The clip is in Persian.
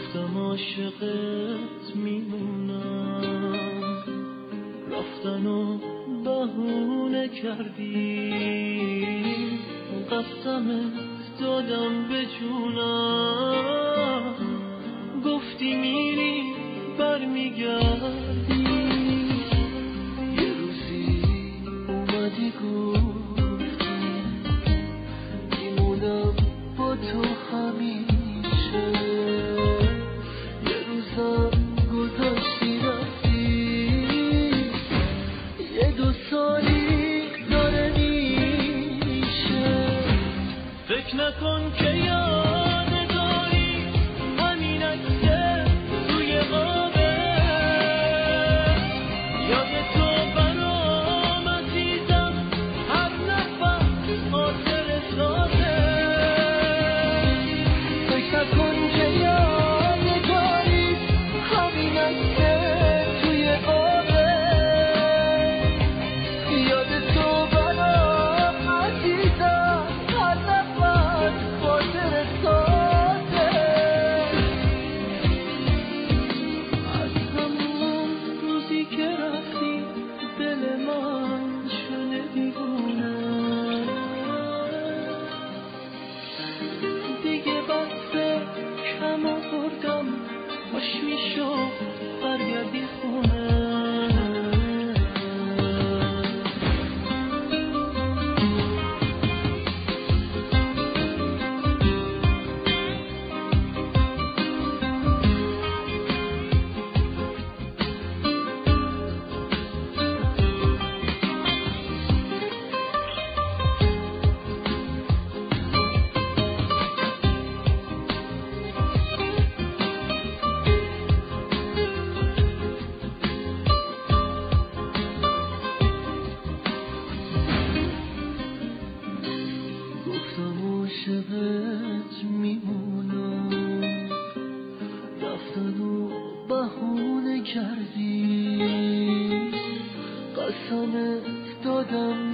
گفتم عاشقت میمونم، رفتن و بهونه کردی، قسمت دادم به جونم، گفتی میری برمیگردی، یه روزی اومدی گفتی میمونم با تو همیشه، یه روزم گذاشتی رفتی، یه دو سالی داره میشه، فکر نکن که یاده داری همین عکسه توی قابه، یاد تو برام عزیزم هر نفس خاطر سازه، فکر نکن که یاده داری همین عکسه توی قابه، یاد تو برام عزیزم هر نفس خاطر سازه، از همون روزی که رفتی دل من شده دیوونه، دیگه بسته کم آوردم، خوش میشد برگردی خونه. گفتم عاشقت میمونم، رفتن و بهونه کردی، قسمت دادم